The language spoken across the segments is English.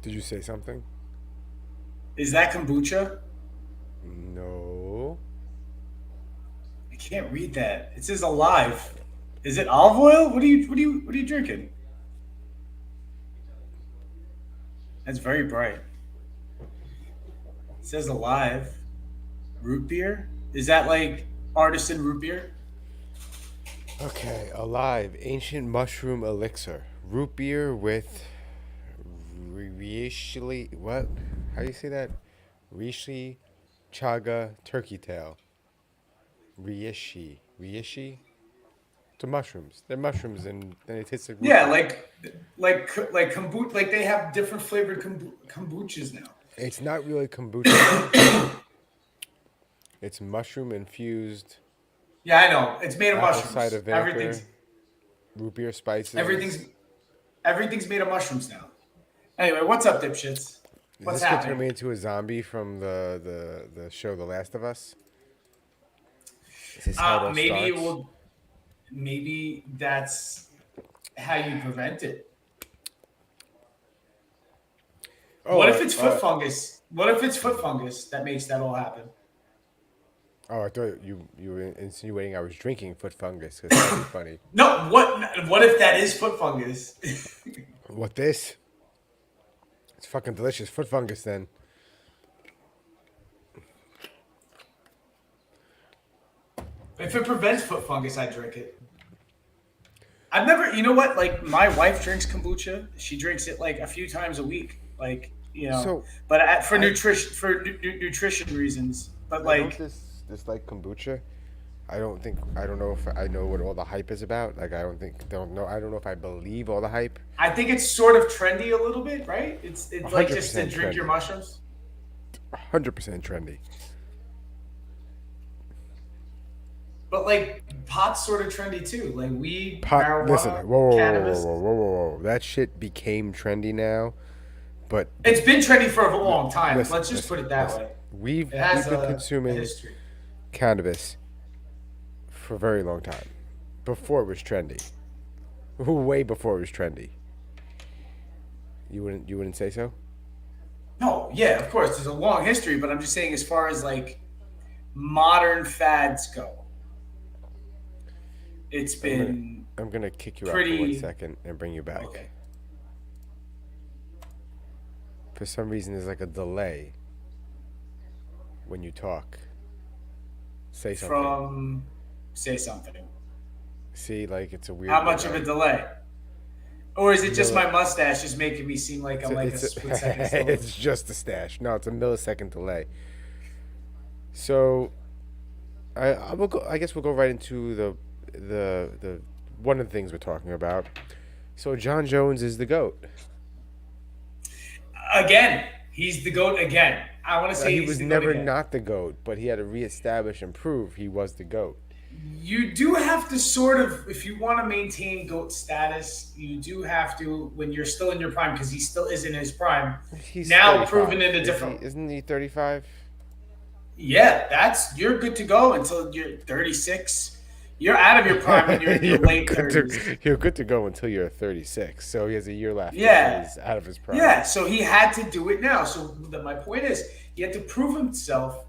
Did you say something? Is that kombucha? No. I can't read that. It says alive. Is it olive oil? What are you drinking? That's very bright. It says alive. Root beer? Is that like artisan root beer? Okay, alive. Ancient mushroom elixir. Root beer with reishi. What? How do you say that? Reishi, chaga, turkey tail. Reishi. Reishi? To mushrooms. They're mushrooms and then it tastes like root Yeah, beer. like kombucha. Like they have different flavored kombuchas now. It's not really kombucha though. It's mushroom infused Yeah, I know. It's made of apple cider mushrooms. vinegar, root beer Everything's spices. everything's made of mushrooms now. Anyway, what's up, dipshits? Is What's this gonna turn happening? me into a zombie from the show The Last of Us? Is this how it all Maybe it starts? will. Maybe that's how you prevent it. Oh, What if it's foot fungus? What if it's foot fungus that makes that all happen? oh! I thought you were insinuating I was drinking foot fungus because that would be funny. No, what if that is foot fungus? What this? It's fucking delicious. Foot fungus then. If it prevents foot fungus, I drink it. I've never, you know what? Like my wife drinks kombucha. She drinks it like a few times a week. Like So but for I nutrition reasons. But I don't like, dislike kombucha. I don't know if I know what all the hype is about. Like I don't know if I believe all the hype. I think it's sort of trendy a little bit, right? It's like just to 100% drink your trendy. mushrooms. 100% trendy. But like pot's sort of trendy too. Like weed, Pot. Listen. marijuana, Whoa, whoa, whoa, cannabis. whoa, whoa, whoa, whoa. That shit became trendy now. But It's been trendy for a long time. listen, Let's just listen, put it that listen. way. We've It has we've been a consuming history. cannabis for a very long time. Before it was trendy. Way before it was trendy. You wouldn't say so? No, yeah, of course, there's a long history, but I'm just saying as far as like modern fads go, it's I'm gonna been I'm gonna kick you out for one pretty second and bring you back. okay. For some reason there's like a delay when you talk. Say something. From say something. See, like it's a How weird much of a delay. delay? Or is it just Mil- my mustache just making me seem like I'm like a it's split second slower? it's just a stash. No, it's a millisecond delay. So I will go. I guess we'll go right into the one of the things we're talking about. So John Jones is the goat. Again, he's the goat again. I want to say He he's was the goat never again. not the goat, but he had to reestablish and prove he was the goat. You do have to sort of, if you want to maintain goat status, you do have to when you're still in your prime, because he still is in his prime. He's Now proven 35. in a Is he? different. Isn't he 35? Yeah, that's you're good to go until you're 36. You're out of your prime when you're in your you're late good 30s. to go until you're 36. So he has a year left until Yeah, he's out of his prime. yeah. So he had to do it now. So my point is, he had to prove himself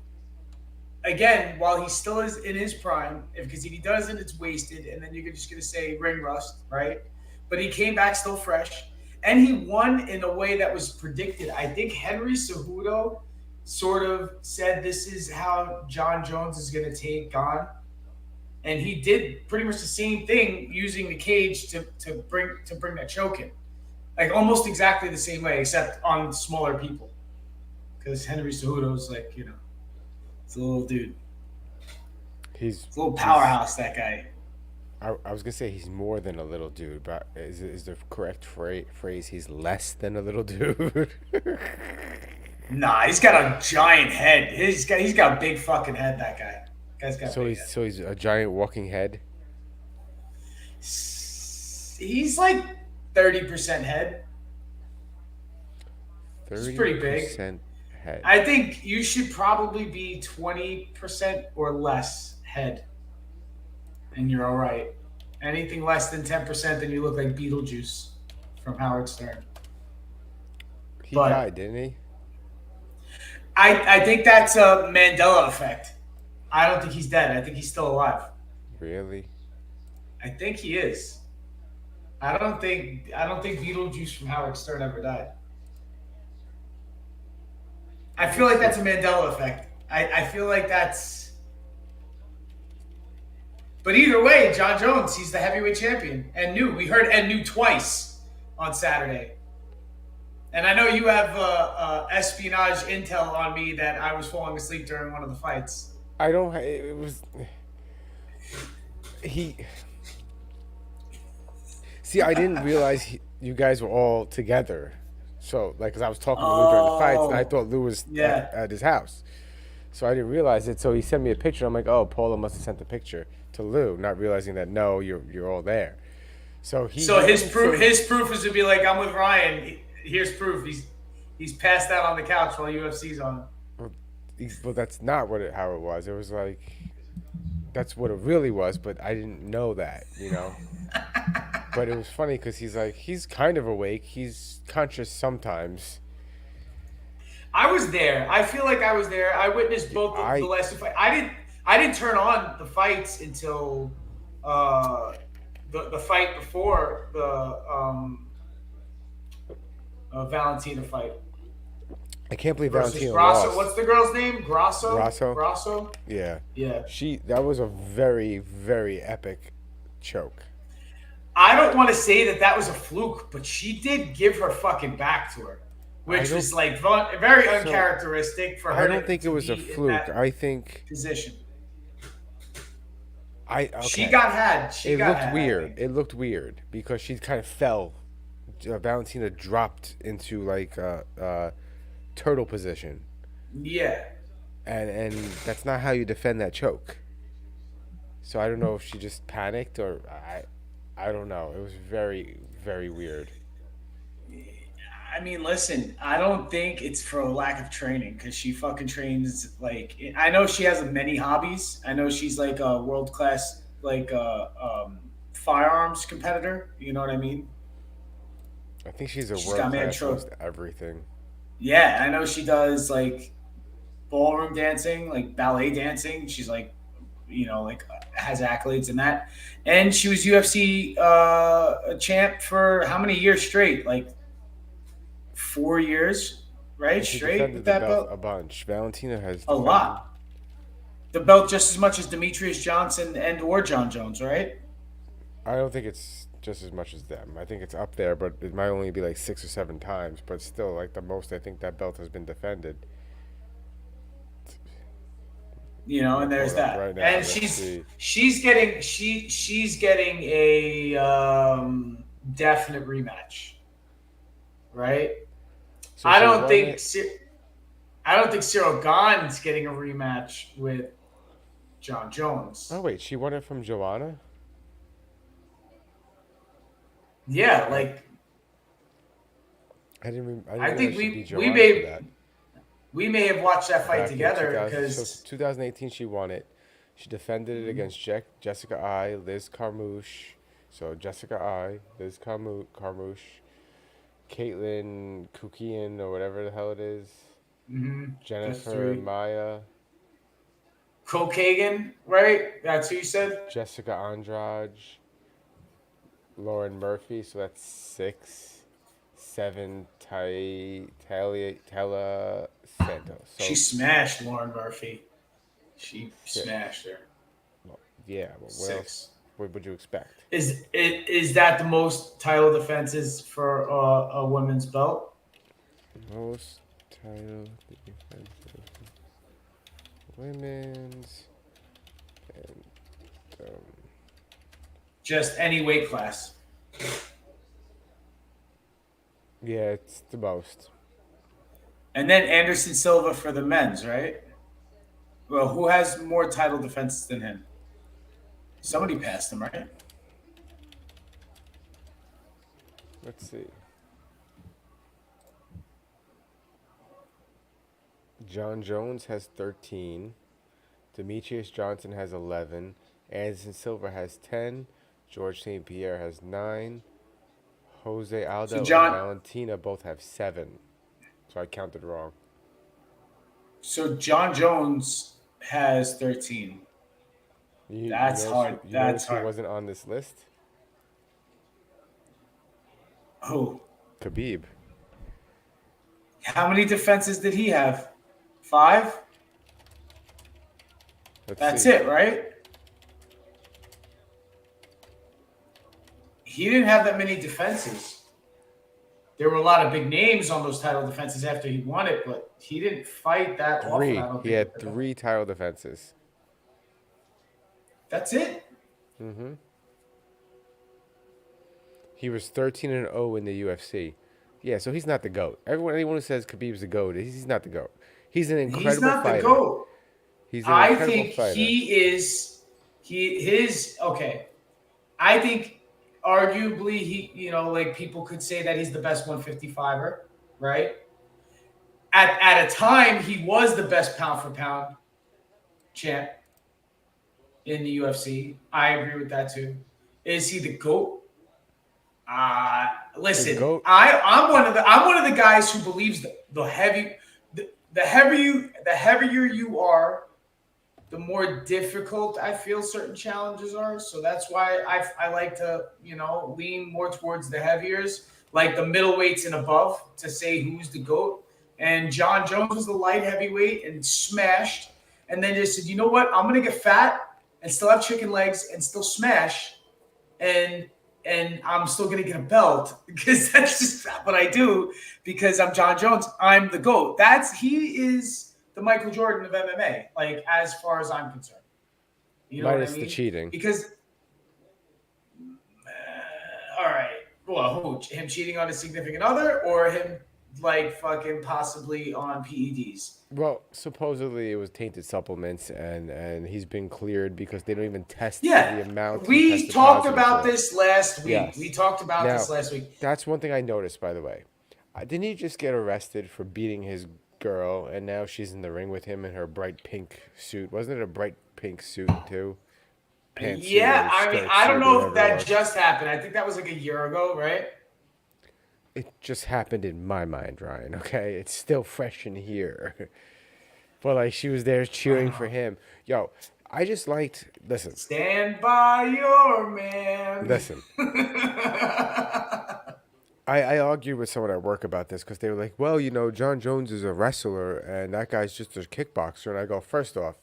again while he still is in his prime. Because if he doesn't, it's wasted, and then you're just gonna say ring rust, right? But he came back still fresh, and he won in a way that was predicted. I think Henry Cejudo sort of said this is how John Jones is gonna take on, and he did pretty much the same thing using the cage to bring that choke in, like almost exactly the same way, except on smaller people. Because Henry Cejudo's like it's a little dude. He's It's a little he's. powerhouse, that guy. I was gonna say he's more than a little dude, but is the correct phrase he's less than a little dude? Nah, he's got a giant head. He's got a big fucking head. That guy. Guy's got a so big he's head. so he's a giant walking head. He's like 30% head. It's Thirty pretty big. percent head. I think you should probably be 20% or less head, and you're all right. Anything less than 10%, then you look like Beetlejuice from Howard Stern. He But died, didn't he? I think that's a Mandela effect. I don't think he's dead. I think he's still alive. Really? I think he is. I don't think Beetlejuice from Howard Stern ever died. I Let me feel like see. that's a Mandela effect. I feel like that's. But either way, John Jones, he's the heavyweight champion. And new. We heard and new twice on Saturday. And I know you have espionage intel on me that I was falling asleep during one of the fights. I don't. It was he. See, I didn't realize you guys were all together. So, like, cause I was talking to Lou during the fights, and I Oh, thought Lou was yeah. at his house. So I didn't realize it. So he sent me a picture. I'm like, oh, Paula must have sent the picture to Lou, not realizing that no, you're all there. So So he his didn't proof say. his proof is to be like, I'm with Ryan. Here's proof. He's passed out on the couch while UFC's on. Well, well, that's not how it was. It was like that's what it really was, but I didn't know that. But it was funny because he's like he's kind of awake. He's conscious sometimes. I was there. I feel like I was there. I witnessed both the I last two fights. I didn't turn on the fights until uh, the fight before the Valentina fight I can't believe versus Valentina Grasso. What's lost. the girl's name? Grasso. Grasso, Grasso. yeah, Yeah. that was a very very epic choke. I don't want to say that was a fluke, but she did give her fucking back to her, I which don't. was like very So uncharacteristic for I her don't think it to was a be in fluke. that I think position. I She okay. got had. She It got looked had, I weird. think. It looked weird because she kind of fell. Valentina dropped into like turtle position, Yeah. and that's not how you defend that choke. So I don't know if she just panicked or I don't know. It was very very weird. I mean, listen, I don't think it's for a lack of training because she fucking trains like I know she has many hobbies. I know she's like a world class like firearms competitor. You know what I mean? I think she's a She's world got mad class trophy. most everything. Yeah, I know she does like ballroom dancing, like ballet dancing. She's like, like has accolades in that. And she was UFC a champ for how many years straight? Like 4 years, right? And she Straight with defended the that belt belt. a bunch. Valentina has A defended. lot. The belt just as much as Demetrius Johnson and or John Jones, right? I don't think it's just as much as them. I think it's up there, but it might only be like 6 or 7 times. But still, like the most I think that belt has been defended. I'm gonna And pull there's it up that. right now. And Let's she's see. she's getting she's getting a definite rematch, right? So I she don't won think it. I don't think Cyril Gahn's getting a rematch with John Oh Jones. wait, she won it from Joanna. Yeah, I like I didn't I think realize she we beat we Joanna for may that. we may have watched that fight Back in together 2000, so because 2018 she won it. She defended it against Jessica I, Liz Carmouche. So Jessica I, Liz Carmouche, Caitlin Kukian or whatever the hell it is, that's Jennifer three. Maya, Kagan, right? That's who you said. Jessica Andrade, Lauren Murphy. So that's 6, 7. Tala Santos. She So smashed Lauren Murphy. She shit. smashed her. Well, yeah. Well, what else? 6. What would you expect? Is that the most title defenses for a women's belt? Most title defensive women's and Just any weight class. yeah, it's the most. And then Anderson Silva for the men's, right? Well, who has more title defenses than him? Somebody passed him, right? Let's see. John Jones has 13. Demetrius Johnson has 11. Anderson Silva has 10. George St. Pierre has 9. Jose So Aldo and John Valentina both have 7. So I counted wrong. So John Jones has 13. You That's notice hard. you That's notice who hard. wasn't on this list? Who? Khabib. How many defenses did he have? 5? Let's That's see. it, right? He didn't have that many defenses. There were a lot of big names on those title defenses after he won it, but he didn't fight that often, I Three. don't He think. had three title defenses. That's it? Mm-hmm. He was 13-0 in the UFC. Yeah, so he's not the GOAT. Anyone who says Khabib's the GOAT, he's not the GOAT. He's an He's incredible not the fighter. GOAT. He's an I incredible think fighter. okay. I think arguably like people could say that he's the best 155er, right? At a time he was the best pound for pound champ in the UFC. I agree with that too. Is he the GOAT? The Listen, GOAT. I'm one of the guys who believes the heavier you are, the more difficult I feel certain challenges are. So that's why I like to, lean more towards the heaviers, like the middleweights and above, to say who's the GOAT. And John Jones was the light heavyweight and smashed. And then just said, you know what? I'm going to get fat and still have chicken legs and still smash. And I'm still going to get a belt because that's just what I do because I'm John Jones. I'm the GOAT. He is the Michael Jordan of MMA, like as far as I'm concerned. You know Minus what I mean? the cheating. Because, all right, well, him cheating on a significant other or him like fucking possibly on PEDs? Well, supposedly it was tainted supplements, and he's been cleared because they don't even test Yeah, the amount. we talked about this last week. Yes. We talked about Now, this last week. That's one thing I noticed, by the way. Didn't he just get arrested for beating his girl, and now she's in the ring with him in her bright pink suit? Wasn't it a bright pink suit too? Pantsuit Yeah, or I mean, skirt I don't suit, know if whatever it that was. just happened. I think that was like a year ago, right? It just happened in my mind, Ryan. Okay, it's still fresh in here. But like she was there cheering for him. Yo, I just liked. Listen, Stand by your man. listen. I argued with someone at work about this because they were like, well, John Jones is a wrestler and that guy's just a kickboxer. And I go, first off,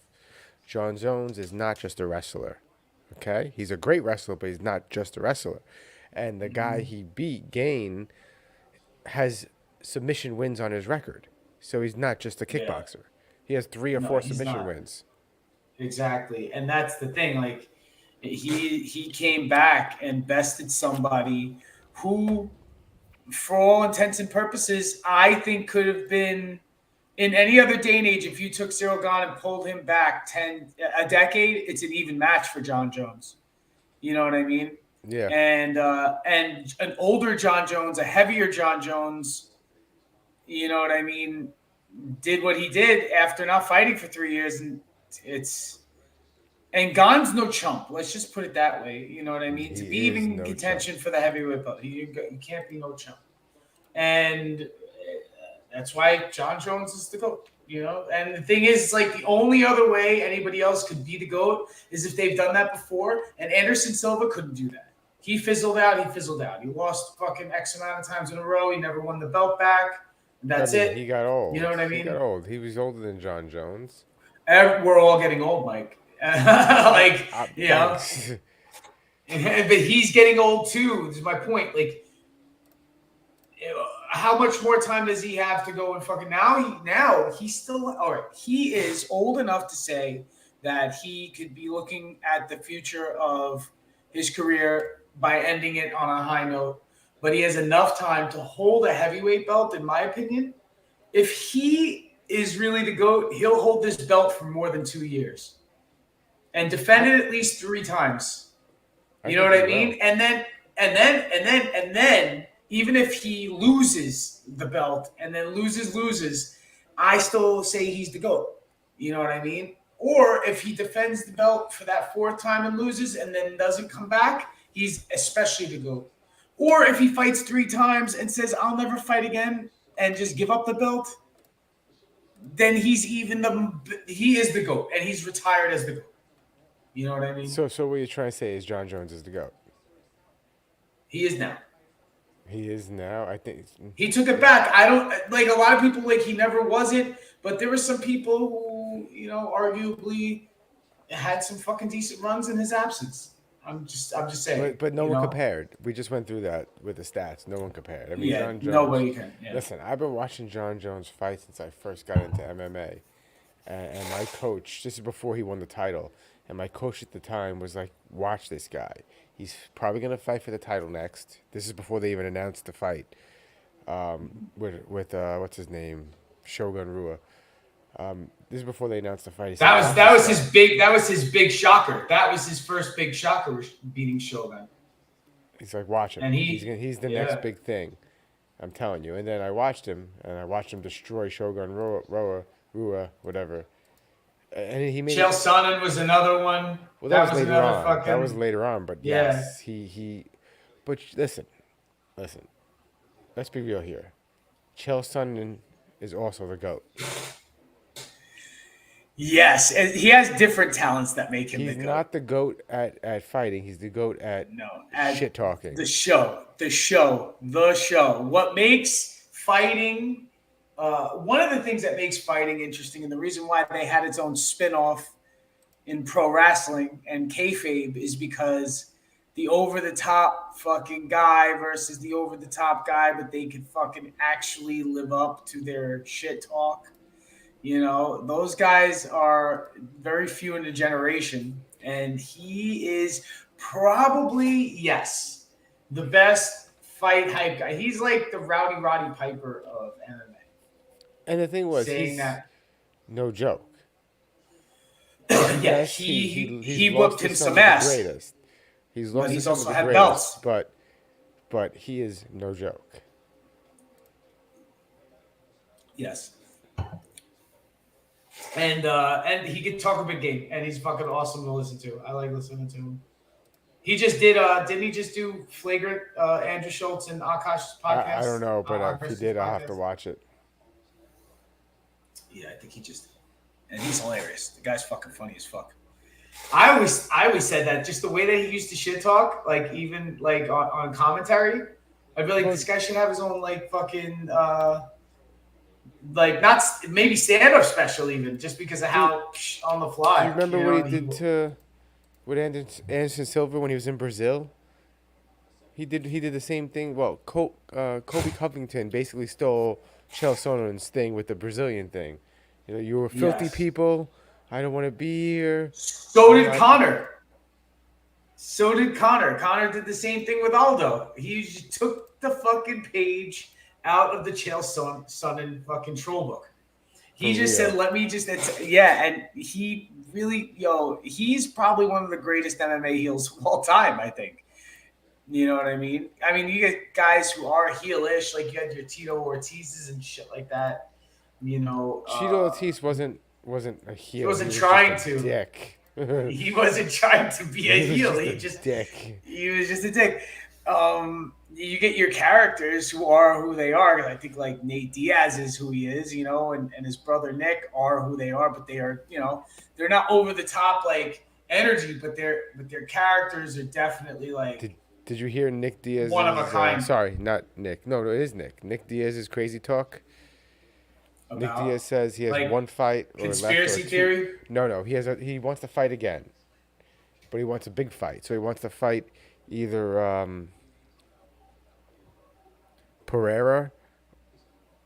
John Jones is not just a wrestler. Okay? He's a great wrestler, but he's not just a wrestler. And the guy he beat, Gain, has submission wins on his record. So he's not just a kickboxer. He has 3 or 4 submission wins. Exactly. And that's the thing. Like, he came back and bested somebody who, for all intents and purposes, I think could have been in any other day and age. If you took Cyril Gane and pulled him back a decade, it's an even match for John Jones. You know what I mean? Yeah. And an older John Jones, a heavier John Jones, you know what I mean, did what he did after not fighting for 3 years, and Gane's no chump. Let's just put it that way. You know what I mean? To be even in contention for the heavyweight belt, you can't be no chump. And that's why John Jones is the GOAT. And the thing is, like, the only other way anybody else could be the GOAT is if they've done that before. And Anderson Silva couldn't do that. He fizzled out. He lost fucking X amount of times in a row. He never won the belt back. That's it. He got old. You know what I mean? He got old. He was older than John Jones. We're all getting old, Mike. But he's getting old too. This is my point. Like, how much more time does he have to go and fucking now he's still all right. He is old enough to say that he could be looking at the future of his career by ending it on a high note, but he has enough time to hold a heavyweight belt, in my opinion. If he is really the GOAT, he'll hold this belt for more than 2 years and defend it at least 3 times. You know what I mean? And then, even if he loses the belt and then loses, I still say he's the GOAT. You know what I mean? Or if he defends the belt for that 4th time and loses and then doesn't come back, he's especially the GOAT. Or if he fights 3 times and says, I'll never fight again, and just give up the belt, then he is the GOAT, and he's retired as the GOAT. You know what I mean? So what you're trying to say is John Jones is the GOAT. He is now. He is now. I think he took it back. I don't like a lot of people like he never wasn't, but there were some people who, arguably had some fucking decent runs in his absence. I'm just saying. But no one compared. We just went through that with the stats. No one compared. I mean, Yeah, John Jones. nobody can. Yeah. Listen, I've been watching John Jones fight since I first got into MMA, and my coach. This is before he won the title, and my coach at the time was like, "Watch this guy. He's probably gonna fight for the title next." This is before they even announced the fight. With what's his name, Shogun Rua. This is before they announced the fight. That was his big shocker. That was his first big shocker, beating Shogun. He's like, watch him. And he's the next big thing. I'm telling you. And then I watched him, and I watched him destroy Shogun Rua, whatever. And he made. Chael Sonnen was another one. Well, that was later on. That was later on, but yes, he. But listen. Let's be real here. Chael Sonnen is also the GOAT. Yes, and he has different talents that make him the GOAT. He's not the GOAT at fighting. He's the GOAT at shit talking. The show. What makes fighting, one of the things that makes fighting interesting, and the reason why they had its own spin-off in pro wrestling and kayfabe is because the over-the-top fucking guy versus the over-the-top guy, but they could fucking actually live up to their shit talk. Those guys are very few in a generation, and he is probably, yes, the best fight hype guy. He's like the Roddy Piper of MMA. And the thing was, he's no joke. Yeah, he whooped him some ass. He's lost he's some also of the had greatest, belts. But he is no joke. Yes. And he can talk a big game, and he's fucking awesome to listen to. I like listening to him. He just did. Didn't he just do Flagrant? Andrew Schultz and Akash's podcast. I don't know, but if he did, I'll have to watch it. Yeah, I think he just did. And he's hilarious. The guy's fucking funny as fuck. I always said that just the way that he used to shit talk, like even like on commentary, I'd be like, this guy should have his own like fucking. Like not maybe stand-up special even just because of how on the fly. Do you remember what he did with Anderson Silva when he was in Brazil? He did the same thing. Well, Kobe Covington basically stole Chael Sonnen's thing with the Brazilian thing. You were filthy people. I don't want to be here. So did Connor. Connor did the same thing with Aldo. He just took the fucking page out of the Chael Sonnen fucking troll book. He just said, let me just, and he really, he's probably one of the greatest MMA heels of all time, I think. You know what I mean? I mean, you get guys who are heelish, like you had your Tito Ortiz's and shit like that. Tito Ortiz wasn't a heel. He wasn't trying to. Dick. He wasn't trying to be a heel. He was just a dick. You get your characters who are who they are. I think like Nate Diaz is who he is, and his brother Nick are who they are, but they are, they're not over the top like energy, but their characters are definitely like. Did you hear Nick Diaz? One of a kind. Sorry, not Nick. No, it is Nick. Nick Diaz's crazy talk. About, Nick Diaz says he has like one fight or conspiracy left or theory. No, he wants to fight again, but he wants a big fight. So he wants to fight either Pereira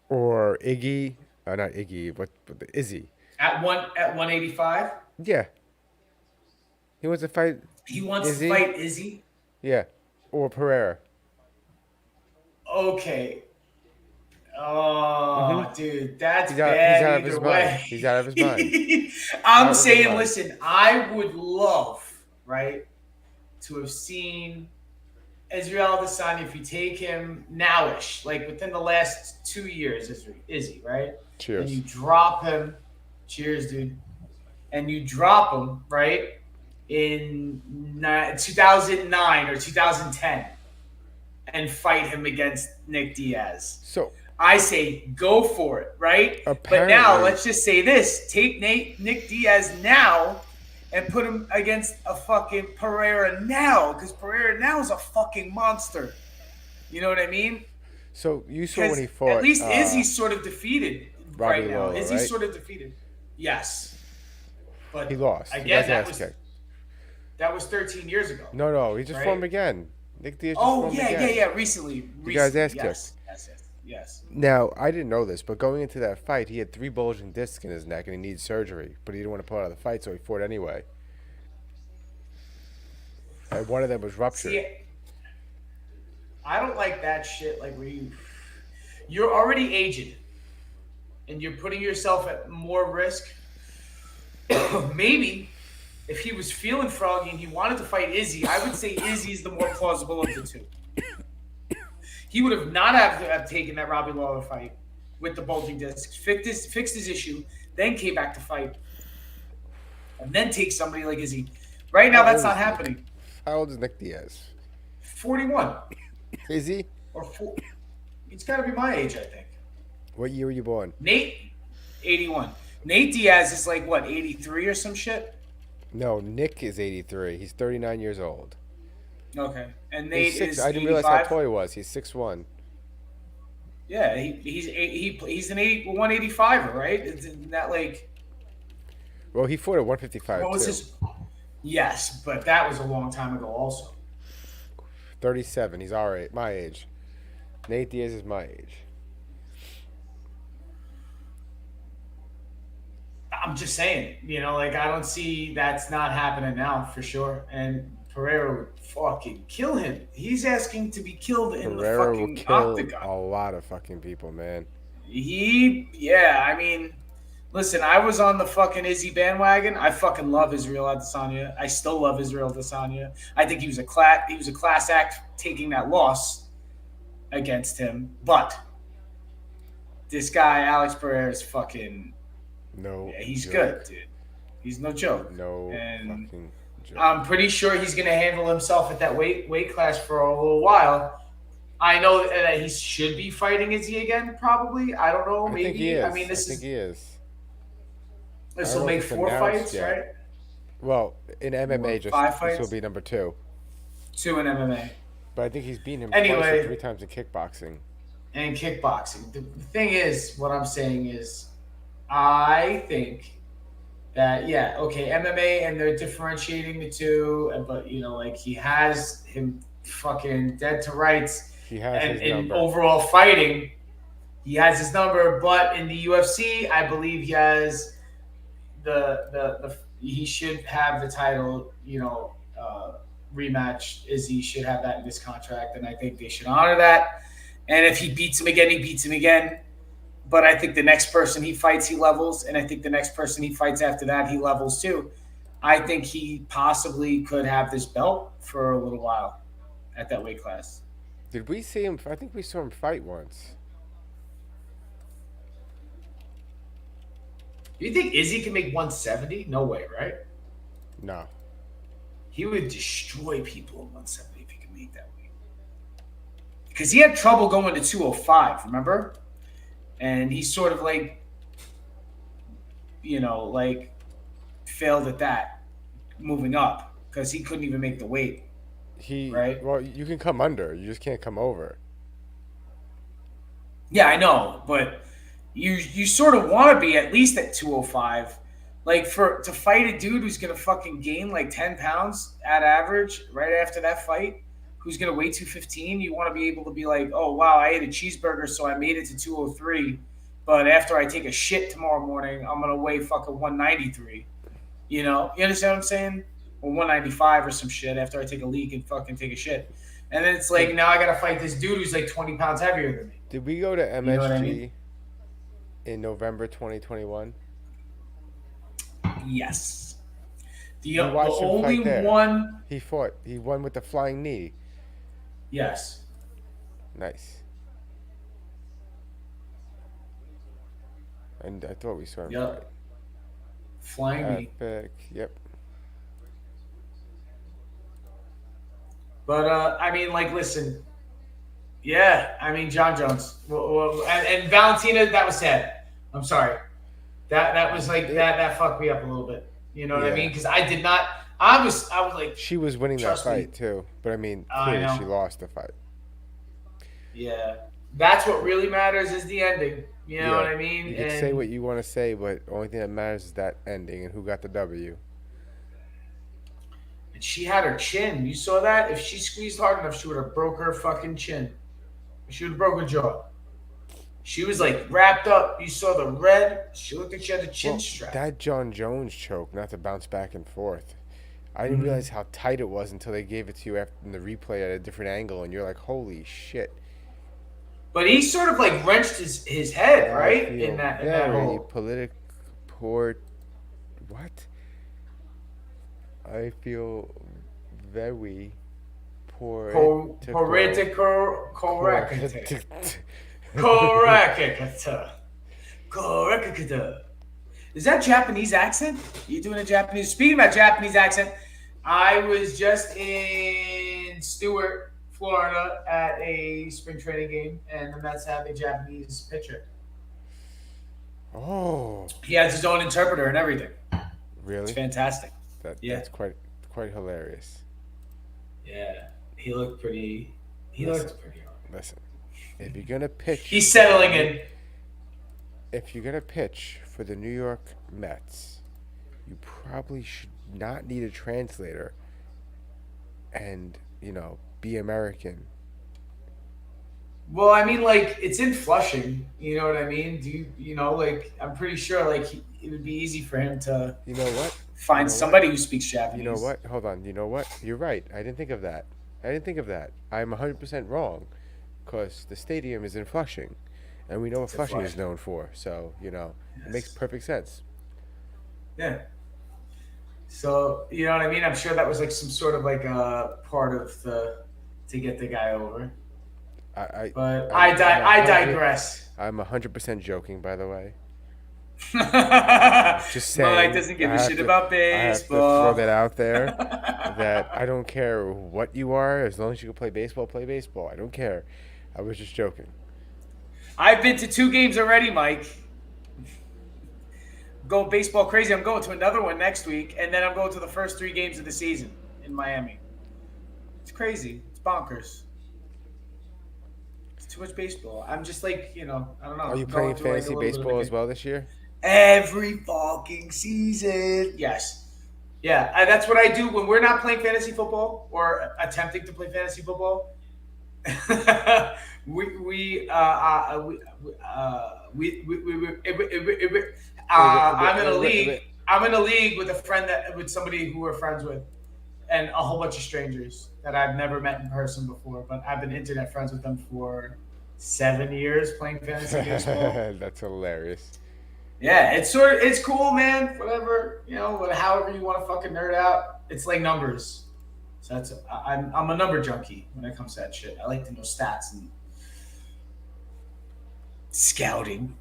or Iggy, not Iggy, but Izzy. At 185. Yeah. He wants to fight. He wants to fight Izzy. Yeah, or Pereira. Okay. Oh, dude, that's bad. He's out of his mind. He's out of his mind. I'm saying, listen, I would love, right, to have seen Israel Adesanya if you take him nowish, like within the last 2 years, Izzy, right? Cheers. And you drop him. Cheers, dude. And you drop him, right, in 2009 or 2010 and fight him against Nick Diaz. So I say go for it, right? But now Apparently, let's just say this: take Nick Diaz now and put him against a fucking Pereira now, because Pereira now is a fucking monster. You know what I mean? so you saw when Because he at fought least Izzy's sort of defeated Robbie right now. Lawler, Izzy's right? sort of defeated. Yes, He but lost. He got again, his ass kicked. that was 13 years ago, No, he just fought right? him again. Nick Diaz just Oh fought him yeah. again. Recently, He got his ass yes, kicked. yes. Now, I didn't know this, but going into that fight, he had 3 bulging discs in his neck and he needed surgery, but he didn't want to pull out of the fight, so he fought anyway. And one of them was ruptured. See, I don't like that shit. Like where you're already aged, and you're putting yourself at more risk. Maybe if he was feeling froggy and he wanted to fight Izzy, I would say Izzy's the more plausible of the two. He would have not have taken that Robbie Lawler fight with the bulging discs, fixed his issue, then came back to fight, and then take somebody like Izzy. Right now, How that's old not is he? happening. How old is Nick Diaz? 41 Is he? or 4. He's got to be my age, I think. What year were you born? Nate, 81. Nate Diaz is like what, 83 or some shit? No, Nick is 83. He's 39 years old. Okay, and Nate He's six. is I didn't realize how 85. tall he was. He's 6'1". Yeah, he's an 185er, right? Isn't that like Well, he fought at 155 what was too. his? Yes, but that was a long time ago, also. 37. He's our age, my age. Nate Diaz is my age. I'm just saying, like I don't see that's not happening now for sure. And Pereira would fucking kill him. He's asking to be killed in the Pereira will fucking kill octagon. a lot of fucking people, man. I mean, listen, I was on the fucking Izzy bandwagon. I fucking love Israel Adesanya. I still love Israel Adesanya. I think he was a class act taking that loss against him. But this guy, Alex Pereira, is fucking. No. Yeah, he's joke. good, dude. He's no joke. No And fucking joke. I'm pretty sure he's going to handle himself at that weight class for a little while. I know that he should be fighting Izzy again, probably. I don't know. Maybe. I think he is. I mean, I think he is. this I will don't know make if it's 4 announced fights, yet. right? Well, in MMA, just 5 this fights? will be number 2. 2 in MMA. But I think he's beaten him twice Anyway. or 3 times in kickboxing. And kickboxing. The thing is, what I'm saying is, I think that, yeah, okay, MMA, and they're differentiating the two, but, like, he has him fucking dead to rights. He has And his in number. overall fighting, he has his number, but in the UFC, I believe he has he should have the title, rematch. Izzy should have that in his contract, and I think they should honor that. And if he beats him again, he beats him again. But I think the next person he fights, he levels, and I think the next person he fights after that, he levels too. I think he possibly could have this belt for a little while at that weight class. Did we see him? I think we saw him fight once. Do you think Izzy can make 170? No way, right? No. He would destroy people at 170 if he could make that weight. Because he had trouble going to 205, remember? And he sort of failed at that, moving up, because he couldn't even make the weight. Right? Well, you can come under. You just can't come over. Yeah, I know, but you sort of want to be at least at 205. Like, to fight a dude who's going to fucking gain like 10 pounds at average right after that fight, who's going to weigh 215, you want to be able to be like, oh, wow, I ate a cheeseburger, so I made it to 203. But after I take a shit tomorrow morning, I'm going to weigh fucking 193. You understand what I'm saying? Or 195 or some shit after I take a leak and fucking take a shit. And then it's like, now I got to fight this dude who's like 20 pounds heavier than me. Did we go to MSG know what I mean? in November 2021? Yes. The watched him only fight there. one. He fought. He won with the flying knee. Yes. Nice. And I thought we saw him Yep. fight. Flying knee. Epic. Yep. But, I mean, like, listen. Yeah, I mean John Jones, and Valentina. That was sad. I'm sorry. That was like It, that fucked me up a little bit. You know what I yeah, mean? Because I did not. I was like, she was winning that trust me. fight too, but I mean, I clearly know. she lost the fight. Yeah, that's what really matters is the ending. You know what Yeah, I mean? you could say what And you want to say, but only thing that matters is that ending and who got the W. she had her chin. You saw that? If she squeezed hard enough, she would have broke her fucking chin. She would have broke her jaw. She was like wrapped up. You saw the red. She looked like she had a chin Well, strap. that John Jones choke, not to bounce back and forth. I didn't Mm-hmm. realize how tight it was until they gave it to you after in the replay at a different angle, and you're like, "Holy shit!" But he sort of like wrenched his head I right in feel that very hole. poor. What? I feel very political. Political correct. Correct. Correct. Correct. Is that Japanese accent? You doing a Japanese? Speaking about Japanese accent, I was just in Stewart, Florida, at a spring training game, and the Mets have a Japanese pitcher. Oh, He has his own interpreter and everything. It's really? fantastic. Yeah, That's quite hilarious. yeah. He looked pretty. He Listen, looked pretty hard. listen. If you're gonna pitch He's for the settling New, in. if you're gonna pitch for the New York Mets, you probably should not need a translator and be American. Well, I mean, like it's in Flushing. You know what I mean? Like I'm pretty sure like it would be easy for him to You know what? You find know what? somebody who speaks You know Japanese. what? Hold on. You know what? You're right. I didn't think of that. I didn't think of that. I'm 100% wrong, because the stadium is in Flushing, and we know what It's a Flushing is Flushing. known for. So it makes Yes. perfect sense. Yeah. So you know what I mean? I'm sure that was like some sort of like a part of the to get the guy over. I, I But I'm a I hundred. digress. I'm 100% joking, by the way. Just Mike saying. doesn't give a shit about I have to throw baseball. that out there. That I don't care what you are, as long as you can play baseball. Play baseball. I don't care. I was just joking. I've been to 2 games already, Mike. Go baseball crazy. I'm going to another one next week, and then I'm going to the first 3 games of the season in Miami. It's crazy. It's bonkers. It's too much baseball. I'm just like, I don't Are know, you going playing through like a fantasy little bit of baseball a as well this year? every fucking season. Yes. Yeah, that's what I do when we're not playing fantasy football or attempting to play fantasy football. I'm in a league. I'm in a league with a friend with somebody who we're friends with, and a whole bunch of strangers that I've never met in person before. But I've been internet friends with them for 7 years playing fantasy baseball. That's hilarious. Yeah, it's cool, man. Whatever, however you want to fucking nerd out. It's like numbers. So I'm a number junkie when it comes to that shit. I like to know stats and scouting.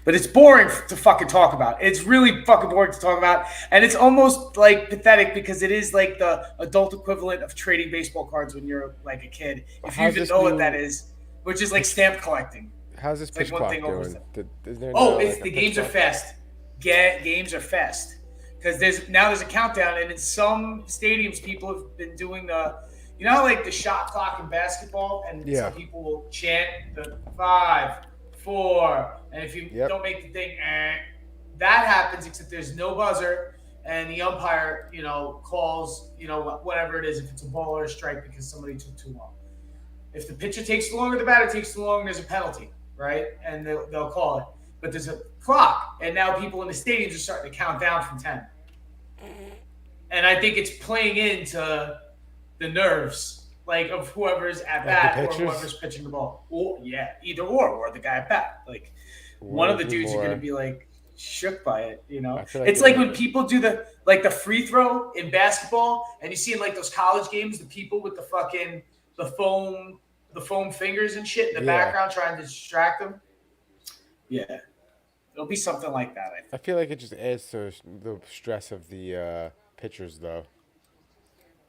But it's boring to fucking talk about. It's really fucking boring to talk about, and it's almost like pathetic because it is like the adult equivalent of trading baseball cards when you're like a kid, if you How's even this know what that new is, which is like pitch? stamp collecting. How's this It's like pitch one thing clock over. doing? Is there Oh, now it's like a the pitch games are clock? fast. Games are fast because there's a countdown, and in some stadiums people have been doing like the shot clock in basketball, and Yeah. some people will chant the 5, 4, and if you Yep. don't make the thing, that happens. Except there's no buzzer, and the umpire, calls, whatever it is, if it's a ball or a strike because somebody took too long. If the pitcher takes too long or the batter takes too long, there's a penalty, right? And they'll call it. But there's a clock, and now people in the stadiums are starting to count down from 10. And I think it's playing into the nerves, like of whoever's at Of the bat or pitchers? whoever's pitching the ball. Or yeah, either or the guy at bat. Like one One of or the two dudes are gonna more. be like shook by it. I feel like It's they're like gonna. when people do the free throw in basketball, and you see in like those college games, the people with the foam the foam fingers and shit in the Yeah. background trying to distract them. Yeah, it'll be something like that. I I think. feel like it just adds to the stress of the pitchers, though.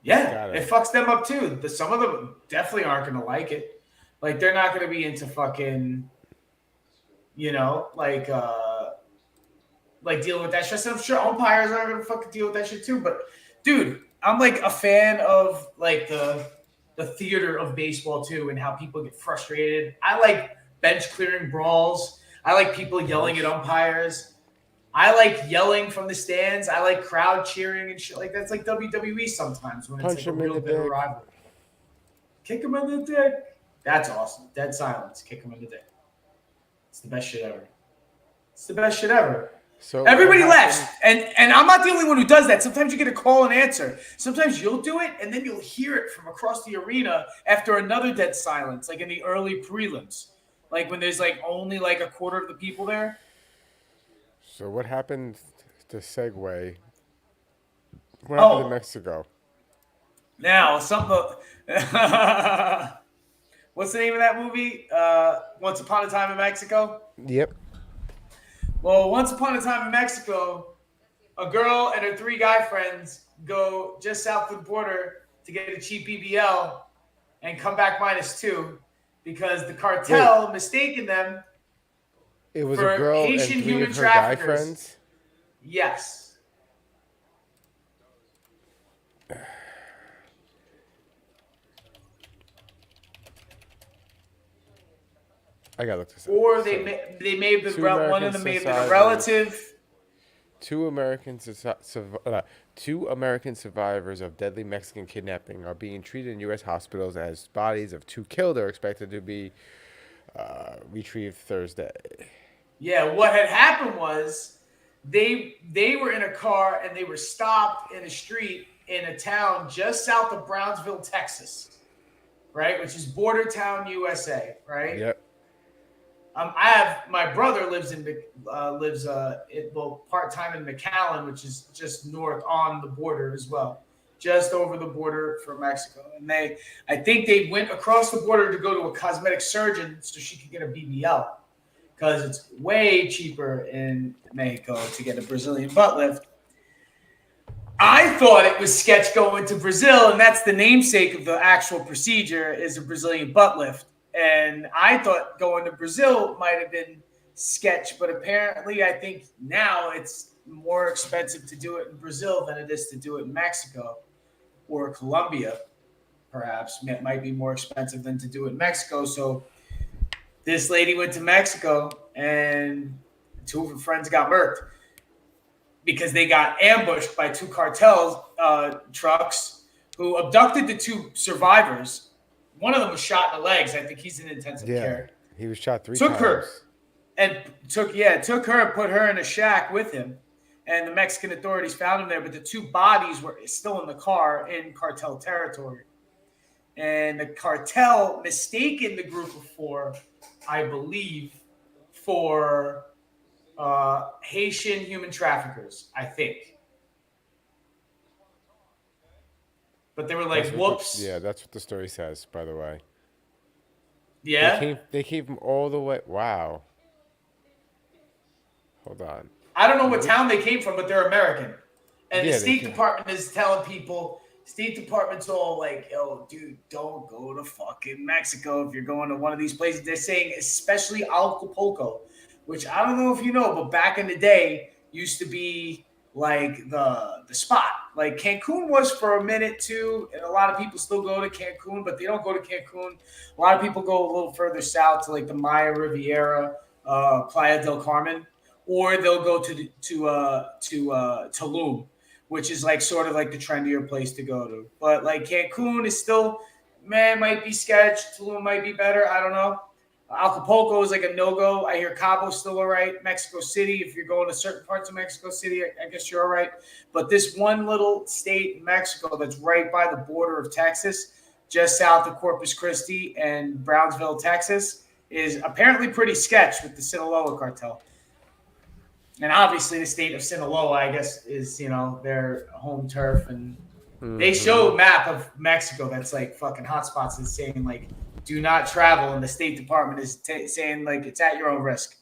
Yeah, it fucks them up too. Some of them definitely aren't going to like it. Like they're not going to be into fucking, like dealing with that shit. So I'm sure umpires aren't going to fucking deal with that shit too. But dude, I'm like a fan of like the theater of baseball too, and how people get frustrated. I like bench clearing brawls. I like people yelling at umpires. I like yelling from the stands. I like crowd cheering and shit like that. It's like WWE sometimes when it's like a real bitter rivalry. Kick him in the dick. That's awesome. Dead silence. Kick him in the dick. It's the best shit ever. It's the best shit ever. So everybody laughs, and I'm not the only one who does that. Sometimes you get a call and answer. Sometimes you'll do it, and then you'll hear it from across the arena after another dead silence, like in the early prelims, like when there's like only like a quarter of the people there. So what happened to segue? What happened in Mexico? Now, what's the name of that movie? Once Upon a Time in Mexico? Yep. Well, Once Upon a Time in Mexico, a girl and her 3 guy friends go just south of the border to get a cheap BBL and come back -2 because the cartel mistaken them. It was a girl Haitian and 3 of her guy friends? Yes. I gotta look this up. Or they may have been one of them may have been a relative. 2 American survivors of deadly Mexican kidnapping are being treated in U.S. hospitals as bodies of 2 killed are expected to be retrieved Thursday. Yeah, what had happened was they were in a car and they were stopped in a street in a town just south of Brownsville, Texas, right? Which is border town, USA, right? Yep. My brother lives part-time in McAllen, which is just north on the border as well, just over the border from Mexico. And I think they went across the border to go to a cosmetic surgeon so she could get a BBL because it's way cheaper in Mexico to get a Brazilian butt lift. I thought it was sketch going to Brazil, and that's the namesake of the actual procedure is a Brazilian butt lift. And I thought going to Brazil might have been sketch, but apparently I think now it's more expensive to do it in Brazil than it is to do it in Mexico or Colombia, perhaps. It might be more expensive than to do it in Mexico. So this lady went to Mexico and 2 of her friends got murked because they got ambushed by 2 cartel trucks who abducted the 2 survivors. One of them was shot in the legs. I think he's in intensive care. He was shot 3 times. Took her and put her in a shack with him. And the Mexican authorities found him there, but the 2 bodies were still in the car in cartel territory. And the cartel mistaken the group of 4, I believe, for Haitian human traffickers, I think. But they were like, whoops. That's what the story says, by the way. Yeah? They came from all the way. Wow. Hold on. I don't know what town they came from, but they're American. And the State Department is telling people, State Department's all like, yo, dude, don't go to fucking Mexico if you're going to one of these places. They're saying especially Acapulco, which I don't know if you know, but back in the day used to be like the spot. Like Cancun was for a minute too, and a lot of people still go to Cancun, but they don't go to Cancun. A lot of people go a little further south to like the Maya Riviera, Playa del Carmen, or they'll go to Tulum, which is like sort of like the trendier place to go to. But like Cancun is still, might be sketch. Tulum might be better. I don't know. Acapulco is like a no-go. I hear Cabo's still all right. Mexico City, if you're going to certain parts of Mexico City, I guess you're all right. But this one little state in Mexico that's right by the border of Texas, just south of Corpus Christi and Brownsville, Texas, is apparently pretty sketch with the Sinaloa cartel. And obviously the state of Sinaloa, I guess, is, their home turf. And they show a map of Mexico that's like fucking hotspots and saying like, do not travel, and the State Department is saying like it's at your own risk.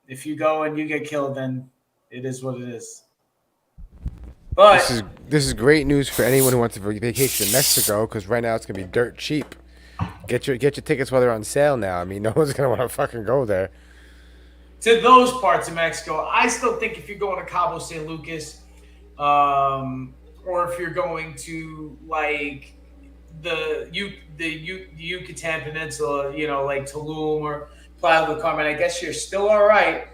If you go and you get killed, then it is what it is. But this is great news for anyone who wants to vacation to Mexico, because right now it's gonna be dirt cheap. Get your tickets while they're on sale now. I mean, no one's gonna want to fucking go there. to those parts of Mexico, I still think if you're going to Cabo San Lucas, or if you're going to like the Yucatan Peninsula, like Tulum or Playa del Carmen, I guess you're still all right.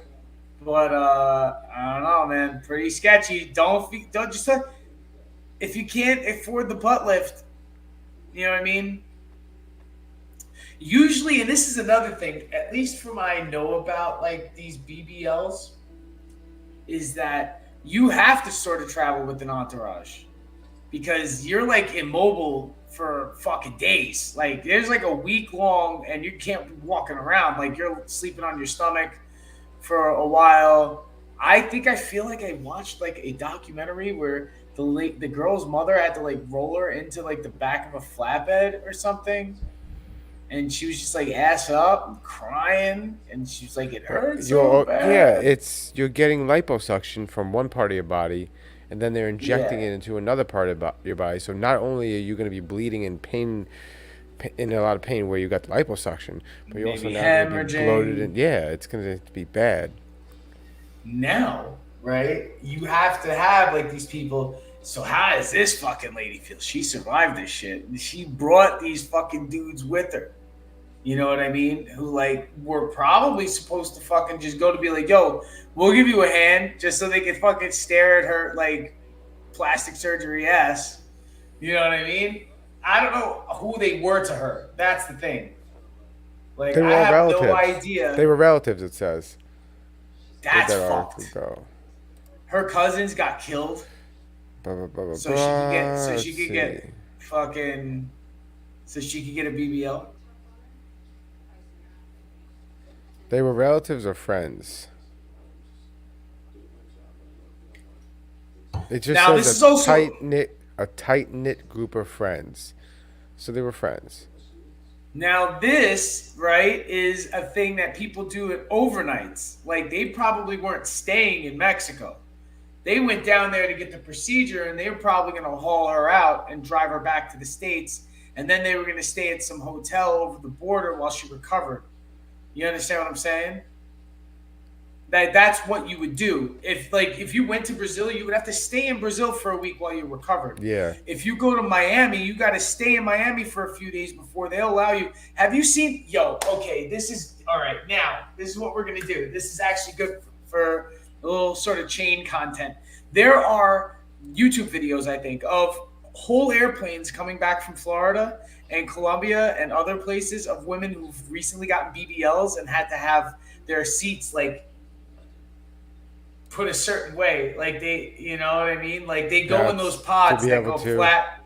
But I don't know, man. Pretty sketchy. Don't just if you can't afford the butt lift, you know what I mean? Usually, and this is another thing, at least from I know about like these BBLs, is that you have to sort of travel with an entourage because you're like immobile for fucking days. Like there's like a week long and you can't be walking around. Like you're sleeping on your stomach for a while. I feel like I watched like a documentary where the girl's mother had to like roll her into like the back of a flatbed or something, and she was just like ass up and crying, and she was like, it hurts so Yeah, bad. you're getting liposuction from one part of your body, and then they're injecting Yeah, it into another part of your body. So not only are you going to be bleeding and in a lot of pain where you got the liposuction, but you're also maybe now going to be bloated, hemorrhaging. and yeah, it's going to be bad. Now, right? You have to have like these people. So how does this fucking lady feel? She survived this shit. She brought these fucking dudes with her. You know what I mean? Who like were probably supposed to fucking just go to be like, yo, we'll give you a hand just so they could fucking stare at her like plastic surgery ass. You know what I mean? I don't know who they were to her. That's the thing. Like They were I all have no relatives. They idea. were relatives, it says. Where'd That's that article fucked. go? Her cousins got killed Blah, blah, blah, blah, so she could get blah. Let's see. fucking so she could get a BBL. They were relatives or friends. It just Now says this is also a tight knit group of friends. So they were friends. Now, this, right, is a thing that people do at overnights. Like, they probably weren't staying in Mexico. They went down there to get the procedure, and they were probably going to haul her out and drive her back to the States. And then they were going to stay at some hotel over the border while she recovered. You understand what I'm saying? That's what you would do if you went to Brazil, you would have to stay in Brazil for a week while you recovered. Yeah. If you go to Miami, you got to stay in Miami for a few days before they'll allow you. Have you seen? Yo, okay, this is all right. Now this is what we're gonna do. This is actually good for a little sort of chain content. There are YouTube videos, I think, of whole airplanes coming back from Florida and Colombia and other places of women who've recently gotten BBLs and had to have their seats like put a certain way. Like you know what I mean? Like they go in those That's to pods be that able go to. flat.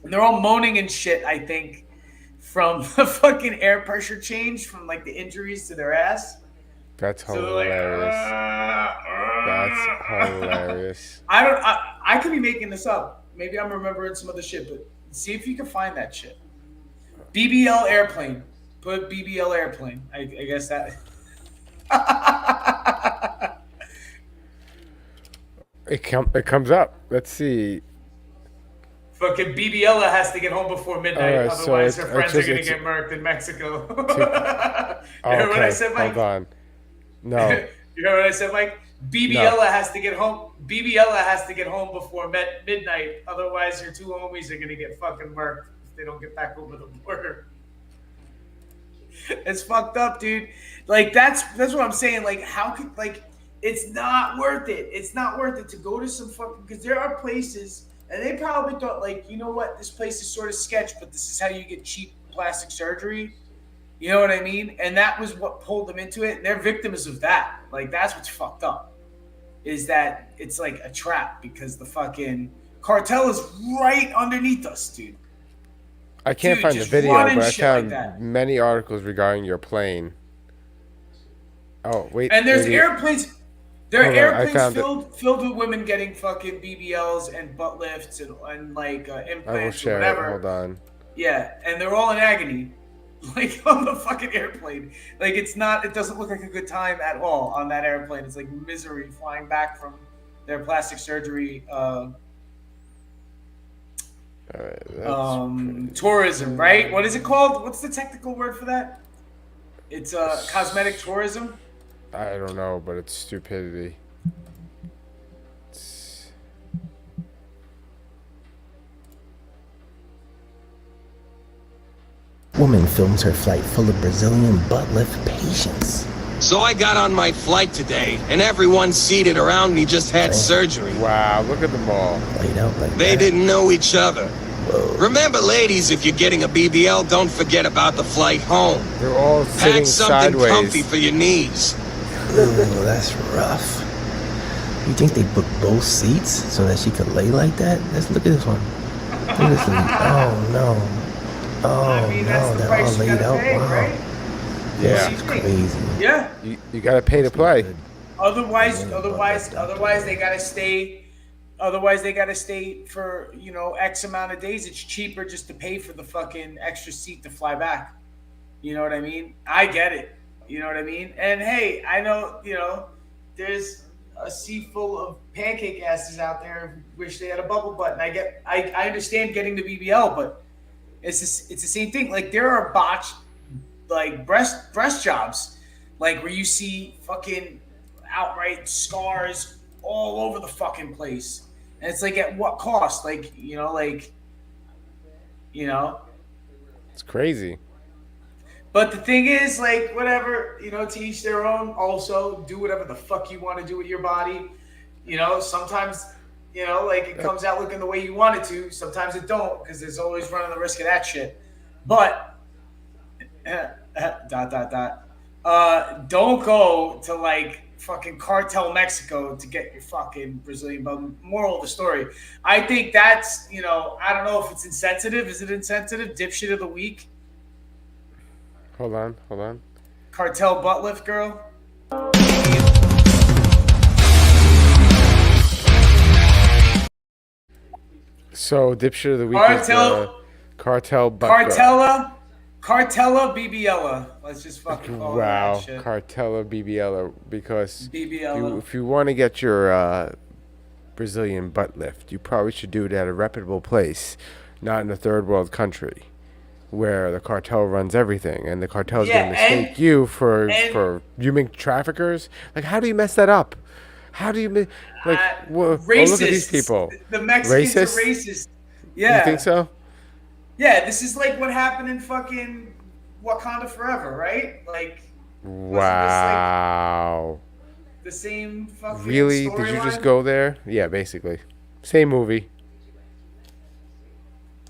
And they're all moaning and shit, I think, from the fucking air pressure change from like the injuries to their ass. That's So they're like, hilarious. That's hilarious. I could be making this up. Maybe I'm remembering some other shit, but see if you can find that shit. BBL airplane. Put BBL airplane. I guess that. It comes up. Let's see. Fucking BBL has to get home before All midnight, right, so otherwise her friends are gonna it's get murked in Mexico. to. You Oh, heard what I okay, said, hold Mike? on. No, You heard what I said, Mike? no. BBL has to get home. BBL has to get home before midnight, otherwise your two homies are gonna get fucking murked if they don't get back over the border. It's fucked up, dude. Like that's what I'm saying. Like how could like it's not worth it. It's not worth it to go to some fucking because there are places and they probably thought like, you know what, this place is sort of sketch, but this is how you get cheap plastic surgery. You know what I mean? And that was what pulled them into it. And they're victims of that. Like that's what's fucked up. Is that it's like a trap because the fucking cartel is right underneath us, dude. I can't Dude, find the just video, running but I shit like found that. many articles regarding your plane. Oh, wait, And there's maybe. airplanes. There are Hold on, I airplanes found it. filled with women getting fucking BBLs and butt lifts and like I will implants or share it. Hold whatever. on. Yeah, and they're all in agony, like on the fucking airplane. Like it's not. It doesn't look like a good time at all on that airplane. It's like misery flying back from their plastic surgery That's pretty. tourism, right? What is it called? What's the technical word for that? It's cosmetic tourism. I don't know, but it's stupidity. It's, Woman films her flight full of Brazilian butt lift patients. So I got on my flight today, and everyone seated around me just had surgery. wow, look at them all. Laid out like They that. didn't know each other. Whoa. Remember, ladies, if you're getting a BBL, don't forget about the flight home. They're all sitting Pack something sideways. comfy for your knees. Ooh, that's rough. You think they booked both seats so that she could lay like that? Let's look at this one. Look at this lady. Oh no. Oh I mean, that's no, the they're price all you laid gotta out. pay, Wow. right? Yeah. This is crazy. Yeah. You got to pay to play. Otherwise, they gotta stay. Otherwise, they gotta stay for X amount of days. It's cheaper just to pay for the fucking extra seat to fly back. You know what I mean? I get it. You know what I mean? And hey, I know there's a sea full of pancake asses out there who wish they had a bubble butt. And I understand getting the BBL, but it's the same thing. Like there are botched like breast jobs, like where you see fucking outright scars all over the fucking place, and it's like at what cost? Like you know. It's crazy. But the thing is, like, whatever, to each their own. Also, do whatever the fuck you want to do with your body. Sometimes, like it comes out looking the way you want it to. Sometimes it don't, because there's always running the risk of that shit. But dot dot dot. Don't go to like fucking Cartel Mexico to get your fucking Brazilian bum. Moral of the story. I think that's I don't know if it's insensitive. Is it insensitive? Dipshit of the week. Hold on. Cartel butt lift girl. So, dipshit of the week is Cartel butt girl. Cartella BBL. Let's just fucking call Wow, it that shit. Cartella BBL, because BBL. if you want to get your Brazilian butt lift, you probably should do it at a reputable place, not in a third world country where the cartel runs everything, and the cartel's Yeah, gonna mistake you for human traffickers. Like, how do you mess that up? How do you like? Oh, look at these people. The Mexicans Racist? are racist. Yeah. You think so? Yeah, this is like what happened in fucking Wakanda Forever, right? Like, Wow. the same fucking Really? Did you just storyline? go there? Yeah, basically. Same movie.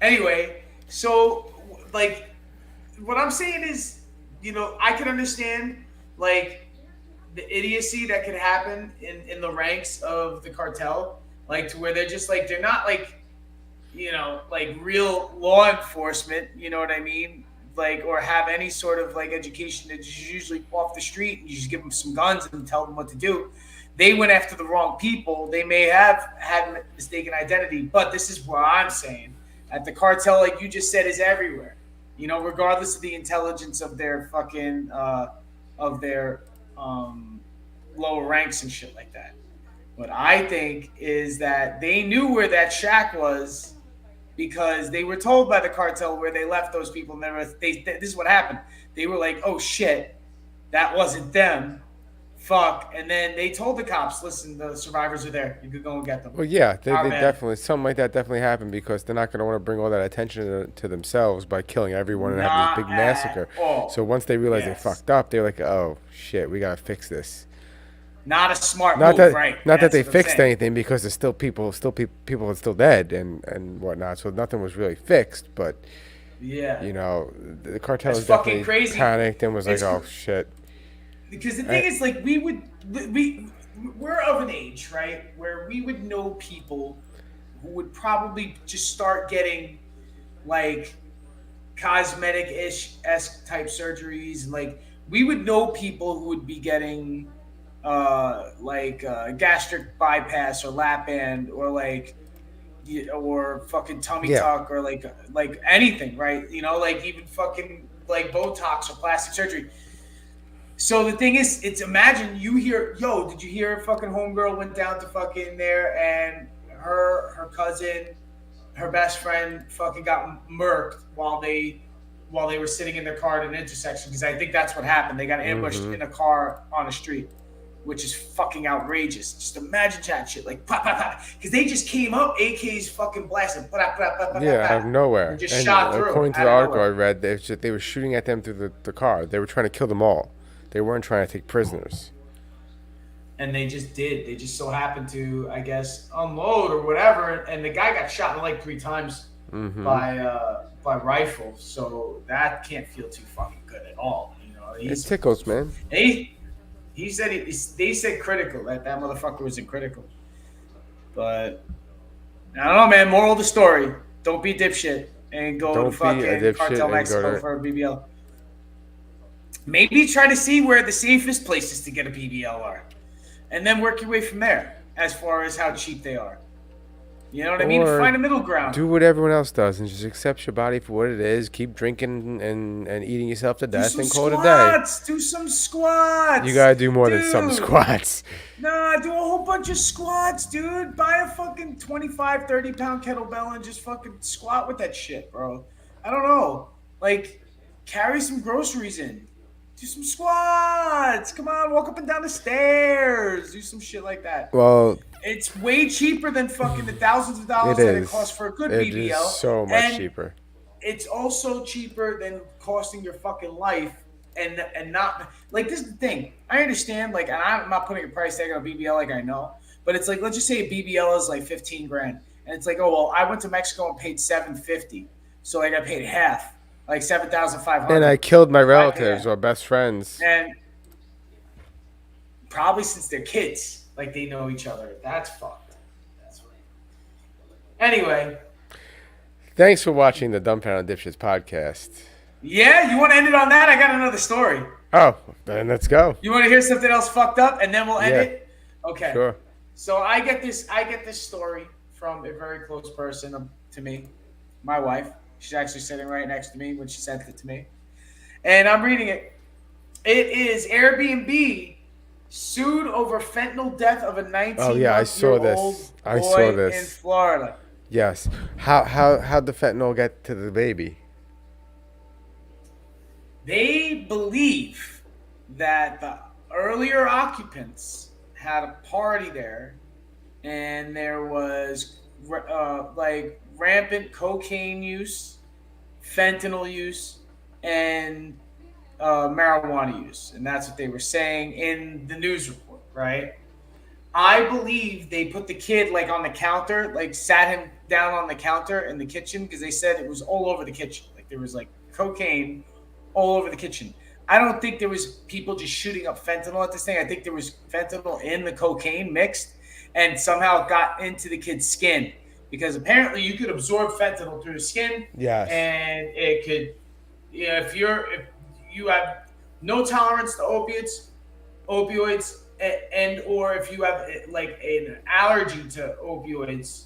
Anyway, so like what I'm saying is, I can understand like the idiocy that could happen in the ranks of the cartel, like to where they're just like they're not like like real law enforcement, you know what I mean? Like, or have any sort of like education. That's usually off the street and you just give them some guns and tell them what to do. They went after the wrong people. They may have had mistaken identity, but this is what I'm saying. At the cartel, like you just said, is everywhere. Regardless of the intelligence of their fucking of their lower ranks and shit like that. What I think is that they knew where that shack was because they were told by the cartel where they left those people. And this is what happened. They were like, "Oh shit, that wasn't them. Fuck!" And then they told the cops, "Listen, the survivors are there. You could go and get them." Well, yeah, they Our bad. definitely, something like that definitely happened because they're not going to want to bring all that attention to themselves by killing everyone and having this big Not massacre. at all. So once they realize Yes. they fucked up, they're like, oh shit, we got to fix this. Not a smart Not move, that, right? not that That's they what I'm fixed saying. anything because there's still people are still dead and whatnot. So nothing was really fixed. But Yeah. the cartel That's is fucking definitely crazy. panicked and was like, It's oh cr- shit. Because the thing is, like, we're of an age, right, where we would know people who would probably just start getting like cosmetic-ish esque type surgeries. Like, we would know people who would be getting gastric bypass or lap band or like or fucking tummy Yeah. tuck or like anything, right? Like even fucking like Botox or plastic surgery. So the thing is, it's imagine you hear, yo, did you hear fucking homegirl went down to fucking there and her cousin, her best friend fucking got murked while they were sitting in their car at an intersection, because I think that's what happened. They got ambushed in a car on a street, which is fucking outrageous. Just imagine that shit, like pop, pop, pop, because they just came up, AKs fucking blasting, pop, pop, pop, pop, Yeah, out of nowhere. and just shot through. According to out the of article I nowhere. read, they were shooting at them through the car. They were trying to kill them all. They weren't trying to take prisoners. And they just did. They just so happened to, I guess, unload or whatever, and the guy got shot like 3 times by rifle. So that can't feel too fucking good at all. You know, It tickles, man. He said they said critical, that motherfucker was in critical. But I don't know, man. Moral of the story: don't be a dipshit and go Don't to be a fucking dipshit Cartel and go Mexico to- for a BBL. Maybe try to see where the safest places to get a BBL are, and then work your way from there as far as how cheap they are. You know what I mean? Or Find a middle ground. Do what everyone else does and just accept your body for what it is. Keep drinking and eating yourself to death and call it a day. Squats. Do some squats. You gotta do more than some Dude. squats. Nah, do a whole bunch of squats, dude. Buy a fucking 25, 30-pound kettlebell and just fucking squat with that shit, bro. I don't know. Like, carry some groceries in. Do some squats. Come on, walk up and down the stairs. Do some shit like that. Well, It's way cheaper than fucking the thousands of dollars it that it is. costs for a good It BBL. is so much And cheaper. it's also cheaper than costing your fucking life and not like, this is the thing. I understand, like, and I'm not putting a price tag on a BBL, like, I know, but it's like, let's just say a BBL is like 15 grand, and it's like, oh well, I went to Mexico and paid $750, so like I paid half, like 7,500. And I killed my relatives or best friends. And probably since they're kids, like they know each other. That's fucked. That's right. Anyway, Thanks for watching the Dumbfounding Dipshits podcast. yeah, you want to end it on that? I got another story. Oh, then let's go. You want to hear something else fucked up, and then we'll end Yeah. it? Okay. Sure. So I get this story from a very close person to me, my wife. She's actually sitting right next to me when she sent it to me, and I'm reading it. It is Airbnb sued over fentanyl death of a 19-month-old I saw boy this. in Florida. Yes. How'd the fentanyl get to the baby? They believe that the earlier occupants had a party there, and there was like rampant cocaine use, fentanyl use, and marijuana use, and that's what they were saying in the news report, right? I believe they put the kid like on the counter, like sat him down on the counter in the kitchen, because they said it was all over the kitchen. Like there was like cocaine all over the kitchen. I don't think there was people just shooting up fentanyl at this thing. I think there was fentanyl in the cocaine mixed, and somehow it got into the kid's skin, because apparently you could absorb fentanyl through the skin. Yes. And it could, if you have no tolerance to opioids, and or if you have like an allergy to opioids,